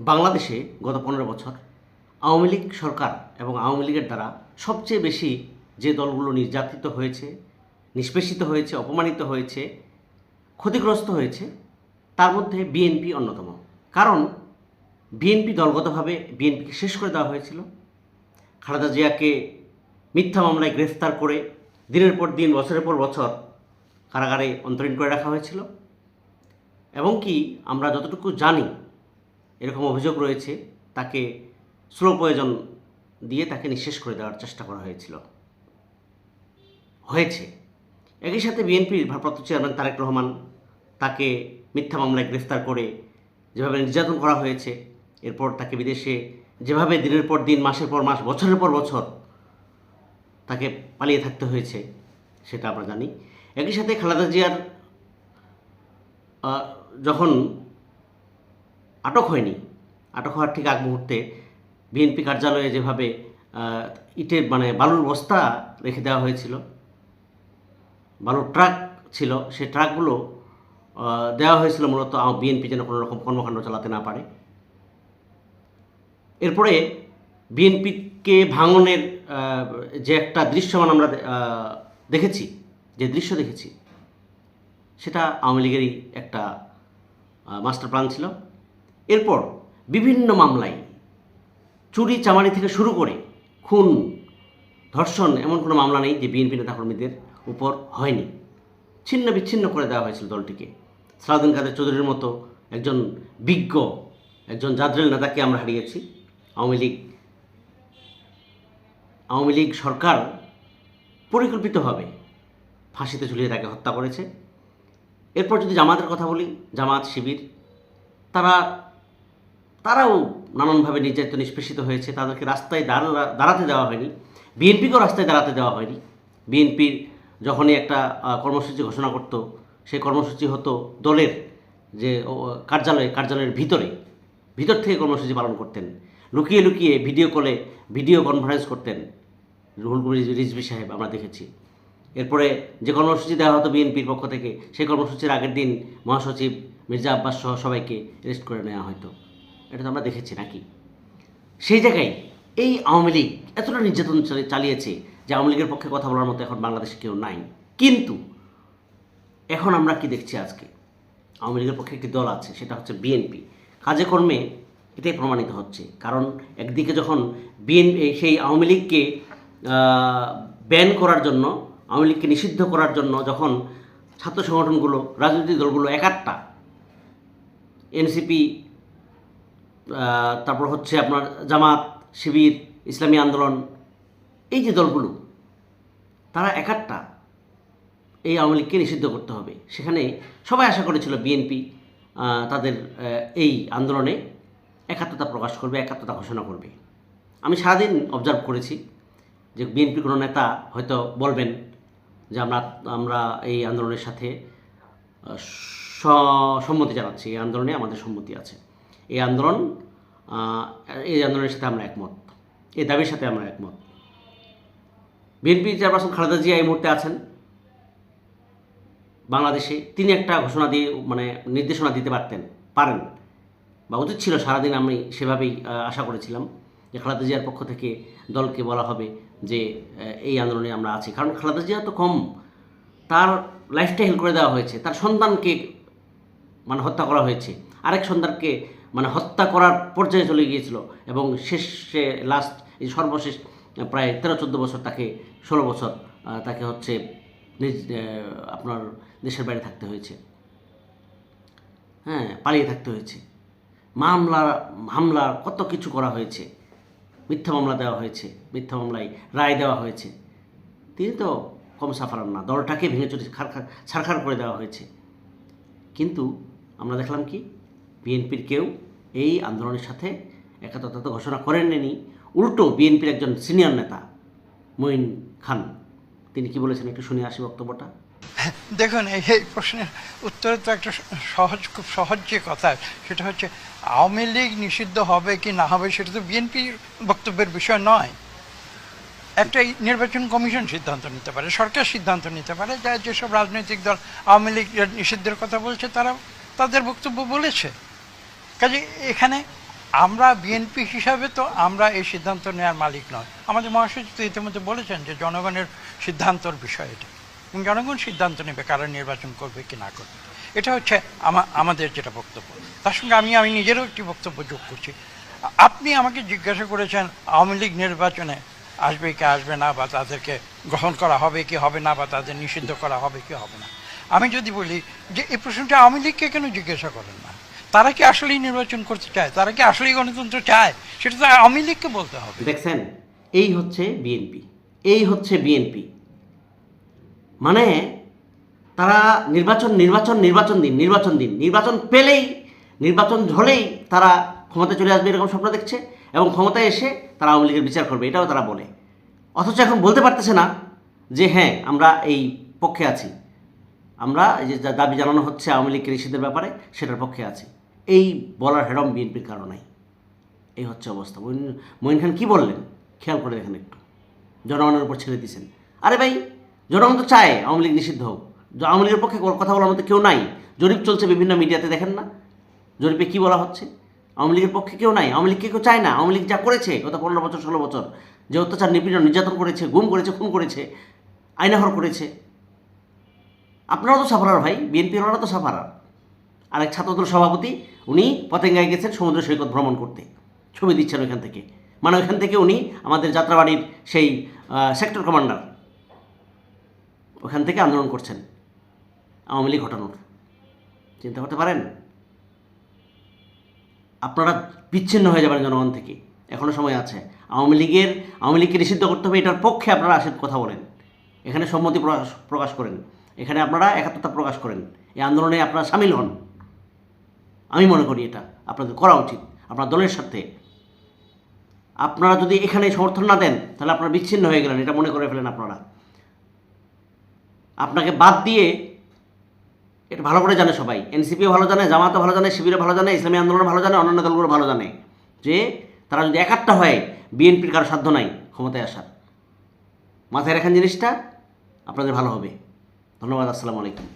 বাংলাদেশে গত 15 বছর আওয়ামী লীগ সরকার এবং আওয়ামী লীগের দ্বারা সবচেয়ে বেশি যে দলগুলো নির্যাতিত হয়েছে, নিষ্পেষিত হয়েছে, অপমানিত হয়েছে, ক্ষতিগ্রস্ত হয়েছে, তার মধ্যে বিএনপি অন্যতম। কারণ বিএনপি দলগতভাবে বিএনপিকে শেষ করে দেওয়া হয়েছিল। খালেদা জিয়াকে মিথ্যা মামলায় গ্রেফতার করে দিনের পর দিন, বছরের পর বছর কারাগারে অন্তরীণ করে রাখা হয়েছিল। এবং কি আমরা যতটুকু জানি, এরকম অভিযোগ রয়েছে, তাকে স্লো পয়জন দিয়ে তাকে নিঃশেষ করে দেওয়ার চেষ্টা করা হয়েছে। একই সাথে বিএনপির ভারপ্রাপ্ত চেয়ারম্যান তারেক রহমান, তাকে মিথ্যা মামলায় গ্রেফতার করে যেভাবে নির্যাতন করা হয়েছে, এরপর তাকে বিদেশে যেভাবে দিনের পর দিন, মাসের পর মাস, বছরের পর বছর তাকে পালিয়ে থাকতে হয়েছে, সেটা আমরা জানি। একই সাথে খালেদা জিয়ার যখন আটক হয়নি, আটক হওয়ার ঠিক আগ মুহূর্তে বিএনপি কার্যালয়ে যেভাবে ইটের বালুর বস্তা রেখে দেওয়া হয়েছিল, বালুর ট্রাক ছিল, সেই ট্রাকগুলো দেওয়া হয়েছিল মূলত বিএনপি যেন কোনো রকম কর্মকাণ্ড চালাতে না পারে। এরপরে বিএনপিকে ভাঙনের যে একটা দৃশ্যমান আমরা দেখেছি, যে দৃশ্য দেখেছি, সেটা আওয়ামী লীগেরই একটা মাস্টার প্ল্যান ছিল। এরপর বিভিন্ন মামলায় চুরি চামারি থেকে শুরু করে খুন, ধর্ষণ, এমন কোনো মামলা নেই যে বিএনপি নেতাকর্মীদের উপর হয়নি। ছিন্ন বিচ্ছিন্ন করে দেওয়া হয়েছিল দলটিকে। সালাউদ্দিন কাদের চৌধুরীর মতো একজন বিজ্ঞ, একজন জাদরেল নেতাকে আমরা হারিয়েছি। আওয়ামী লীগ সরকার পরিকল্পিতভাবে ফাঁসিতে ঝুলিয়ে তাকে হত্যা করেছে। এরপর যদি জামাতের কথা বলি, জামাত, শিবির, তারাও নানানভাবে নির্যাতিত, নিষ্পেষিত হয়েছে। তাদেরকে রাস্তায় দাঁড়াতে দেওয়া হয়নি। বিএনপিকেও রাস্তায় দাঁড়াতে দেওয়া হয়নি। বিএনপির যখনই একটা কর্মসূচি ঘোষণা করত, সেই কর্মসূচি হতো দলের যে কার্যালয়ের ভিতর থেকে কর্মসূচি পালন করতেন। লুকিয়ে লুকিয়ে ভিডিও কলে ভিডিও কনফারেন্স করতেন রুহুল কবির রিজভী সাহেব, আমরা দেখেছি। এরপরে যে কর্মসূচি দেওয়া হতো বিএনপির পক্ষ থেকে, সেই কর্মসূচির আগের দিন মহাসচিব মির্জা আব্বাস সহ সবাইকে অ্যারেস্ট করে নেওয়া হতো। এটা তো আমরা দেখেছি নাকি? সেই জায়গায় এই আওয়ামী লীগ এতটা নির্যাতন চালিয়েছে যে আওয়ামী লীগের পক্ষে কথা বলার মতো এখন বাংলাদেশে কেউ নাই। কিন্তু এখন আমরা কি দেখছি? আজকে আওয়ামী লীগের পক্ষে একটি দল আছে, সেটা হচ্ছে বিএনপি। কাজে কর্মে এটাই প্রমাণিত হচ্ছে। কারণ একদিকে যখন বিএনপি সেই আওয়ামী লীগকে ব্যান করার জন্য, আওয়ামী লীগকে নিষিদ্ধ করার জন্য যখন ছাত্র সংগঠনগুলো, রাজনৈতিক দলগুলো একাট্টা, এনসিপি, তারপর হচ্ছে আপনার জামাত, শিবির, ইসলামী আন্দোলন, এই যে দলগুলো, তারা একাট্টা এই আওয়ামী লীগকে নিষিদ্ধ করতে হবে। সেখানে সবাই আশা করেছিল বিএনপি তাদের এই আন্দোলনে একাত্মতা প্রকাশ করবে, একাত্মতা ঘোষণা করবে। আমি সারাদিন অবজার্ভ করেছি যে বিএনপির কোনো নেতা হয়তো বলবেন যে আমরা এই আন্দোলনের সাথে সম্মতি জানাচ্ছি, এই আন্দোলনে আমাদের সম্মতি আছে, এই আন্দোলনের সাথে আমরা একমত, এই দাবির সাথে আমরা একমত। বিএনপি চেয়ারপারসন খালেদা জিয়া এই মুহূর্তে আছেন বাংলাদেশে। তিনি একটা ঘোষণা দিয়ে নির্দেশনা দিতে পারেন বা উচিত ছিল। সারাদিন আমি সেভাবেই আশা করেছিলাম যে খালেদা জিয়ার পক্ষ থেকে দলকে বলা হবে যে এই আন্দোলনে আমরা আছি। কারণ খালেদা জিয়া তো কম, তার লাইফটা হেল করে দেওয়া হয়েছে, তার সন্তানকে হত্যা করা হয়েছে, আরেক সন্তানকে হত্যা করার পর্যায়ে চলে গিয়েছিল, এবং শেষে এই সর্বশেষ প্রায় 13-14 বছর, তাকে 16 বছর তাকে হচ্ছে আপনার দেশের বাইরে থাকতে হয়েছে, পালিয়ে থাকতে হয়েছে। হামলা কত কিছু করা হয়েছে, মিথ্যা মামলা দেওয়া হয়েছে, মিথ্যা মামলায় রায় দেওয়া হয়েছে। তিনি তো কম সাফারান না, দলটাকে ভেঙে চুরে ছারখার করে দেওয়া হয়েছে। কিন্তু আমরা দেখলাম কি, বিএনপির কেউ এই আন্দোলনের সাথে একাত্মতা ঘোষণা করেননি। উল্টো বিএনপির একজন সিনিয়র নেতা মঈন খান, তিনি কি বলেছেন একটু শুনে আসি বক্তব্যটা। দেখুন, এই প্রশ্নের উত্তরে তো একটা খুব সহজ যে কথা, সেটা হচ্ছে আওয়ামী লীগ নিষিদ্ধ হবে কি না হবে সেটা তো বিএনপির বক্তব্যের বিষয় নয়। একটা নির্বাচন কমিশন সিদ্ধান্ত নিতে পারে, সরকার সিদ্ধান্ত নিতে পারে। যেসব রাজনৈতিক দল আওয়ামী লীগ নিষিদ্ধের কথা বলছে, তারা তাদের বক্তব্য বলেছে। কাজে এখানে আমরা বিএনপি হিসাবে তো আমরা এই সিদ্ধান্ত নেওয়ার মালিক নয়। আমাদের মহাসচিব তো ইতিমধ্যে বলেছেন যে জনগণের সিদ্ধান্তর বিষয় এটা, এবং জনগণ সিদ্ধান্ত নেবে কারা নির্বাচন করবে কি না করবে। এটা হচ্ছে আমাদের যেটা বক্তব্য। তার সঙ্গে আমি নিজেরও একটি বক্তব্য যোগ করছি। আপনি আমাকে জিজ্ঞাসা করেছেন আওয়ামী লীগ নির্বাচনে আসবে কি আসবে না, বা তাদেরকে গ্রহণ করা হবে কি হবে না, বা তাদের নিষিদ্ধ করা হবে কি হবে না। আমি যদি বলি যে এই প্রশ্নটা আওয়ামী লীগকে কেন জিজ্ঞাসা করেন না? তারা কি আসলেই নির্বাচন করতে চায়? তারা কি আসলেই গণতন্ত্র চায়? সেটা তো আওয়ামী লীগকে বলতে হবে। দেখছেন, এই হচ্ছে বিএনপি, এই হচ্ছে বিএনপি। মানে তারা নির্বাচন নির্বাচন নির্বাচন দিন, নির্বাচন দিন, নির্বাচন পেলেই, নির্বাচন হলেই তারা ক্ষমতায় চলে আসবে এরকম স্বপ্ন দেখছে, এবং ক্ষমতায় এসে তারা আওয়ামী লীগের বিচার করবে, এটাও তারা বলে। অথচ এখন বলতে পারতেছে না যে হ্যাঁ আমরা এই পক্ষে আছি, আমরা এই যে দাবি জানানো হচ্ছে আওয়ামী লীগকে নিষিদ্ধের ব্যাপারে সেটার পক্ষে আছি। এই বলার হেডম বিএনপির কারণেই এই হচ্ছে অবস্থা। মঈন খান কী বললেন খেয়াল করে দেখেন একটু, জনগণের উপর ছেড়ে দিয়েছেন। আরে ভাই, জনগণ তো চায় আওয়ামী লীগ নিষিদ্ধ হোক, আওয়ামী লীগের পক্ষে কথা বলার মতো কেউ নাই। জরিপ চলছে বিভিন্ন মিডিয়াতে, দেখেন না জরিপে কী বলা হচ্ছে? আওয়ামী লীগের পক্ষে কেউ নাই, আওয়ামী লীগকে কেউ চায় না। আওয়ামী লীগ যা করেছে গত 15 বছর 16 বছর, যে অত্যাচার নিপীড়ন নির্যাতন করেছে, গুম করেছে, খুন করেছে, আইনাহর করেছে, আপনারাও তো সাফারার ভাই, বিএনপির ওরা তো সাফারার। আরেক ছাত্রদল সভাপতি উনি পতেঙ্গায় গেছেন সমুদ্র সৈকত ভ্রমণ করতে, ছবি দিচ্ছেন ওইখান থেকে। মানে ওইখান থেকে উনি আমাদের যাত্রাবাড়ির সেই সেক্টর কমান্ডার, ওখান থেকে আন্দোলন করছেন আওয়ামী লীগ হটানোর। চিন্তা করতে পারেন? আপনারা বিচ্ছিন্ন হয়ে যাবেন জনগণ থেকে, এখনও সময় আছে। আওয়ামী লীগকে নিষিদ্ধ করতে হবে, এটার পক্ষে আপনারা আসেন, কথা বলেন, এখানে সম্মতি প্রকাশ করেন, এখানে আপনারা একাত্মতা প্রকাশ করেন, এই আন্দোলনে আপনারা সামিল হন। আমি মনে করি এটা আপনাদের করা উচিত আপনার দলের সাথে। আপনারা যদি এখানে সমর্থন না দেন তাহলে আপনারা বিচ্ছিন্ন হয়ে গেলেন, এটা মনে করে ফেলেন আপনারা। আপনাকে বাদ দিয়ে, এটা ভালো করে জানে সবাই, এনসিপিও ভালো জানে, জামাতও ভালো জানে, শিবিরও ভালো জানে, ইসলামী আন্দোলন ভালো জানে, অন্যান্য দলগুলো ভালো জানে যে তারা যদি একাত্তা হয় বিএনপির কারো সাধ্য নাই ক্ষমতায় আসার। মাথায় রাখেন জিনিসটা, আপনাদের ভালো হবে। ধন্যবাদ। আসসালামু আলাইকুম।